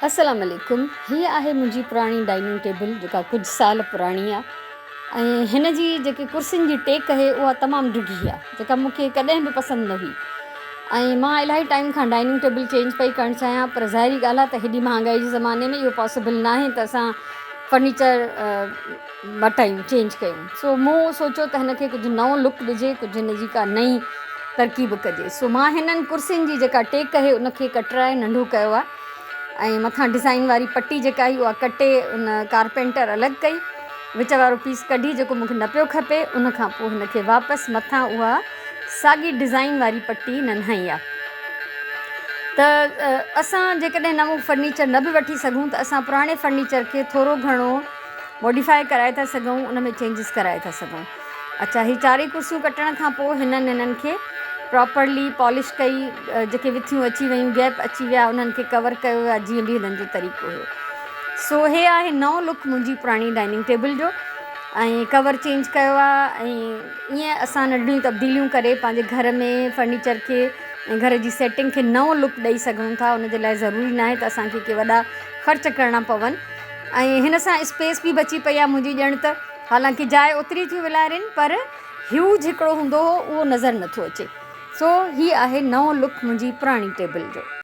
अस्सलाम वालेकुम। हीअ आहे मुंहिंजी पुराणी डाइनिंग टेबल जेका कुझु साल पुराणी आहे ऐं हिन जी जेकी कुर्सियुनि जी टेक आहे उहा तमामु ढिघी आहे जेका मूंखे कॾहिं बि पसंदि न हुई ऐं मां इलाही टाइम खां डाइनिंग टेबल चेंज पई करणु चाहियां, पर ज़ाहिरी ॻाल्हि आहे त हेॾी महांगाई जे ज़माने में इहो पॉसिबल न आहे त असां फर्नीचर मटायूं चेंज कयूं। सो मूं सोचियो त हिन खे कुझु नओं लुक ॾिजे, कुझु हिन जी का नई तरकीब कजे। सो मां हिननि कुर्सियुनि जी जेका टेक आहे उनखे कटराए नंढो कयो आहे ऐं मथां डिज़ाइन वारी पटी जेका आई उहा कटे उन कारपेंटर अलॻि कई, विच वारो पीस कढी जेको मूंखे न पियो खपे, उन खां पोइ हिनखे वापसि मथां उहा साॻी डिज़ाइन वारी पटी नंढाई आहे। त असां जेकॾहिं नओं फर्नीचर न बि वठी सघूं त असां पुराणे फर्नीचर खे थोरो घणो मॉडिफाए कराए था सघूं, उन में चेंजिस कराए था सघूं। अच्छा, हीअ चारई कुर्सियूं कटण खां पोइ हिननि खे प्रॉपरली पॉलिश कई, जेके विथियूं अची वियूं, गैप अची विया, उन्हनि खे कवर कयो आहे जीअं बि हिननि जो तरीक़ो हुयो। सो हे आहे नओं लुक मुंहिंजी पुराणी डाइनिंग टेबल जो, ऐं कवर चेंज कयो आहे ऐं ईअं असां नंढियूं तब्दीलियूं करे पंहिंजे घर में फर्नीचर खे ऐं घर जी सेटिंग खे नओं लुक ॾेई सघूं था। उन जे लाइ ज़रूरी न आहे त असांखे के वॾा ख़र्च करणा पवनि ऐं हिन सां स्पेस बि बची पई आहे मुंहिंजी ॼण त, हालांकि जाइ ओतिरी थियूं विलारिनि पर ह्यूज हिकिड़ो हूंदो हुओ उहो नज़र नथो अचे। सो हीअ आहे नओं लुक मुंहिंजी पुराणी टेबल जो।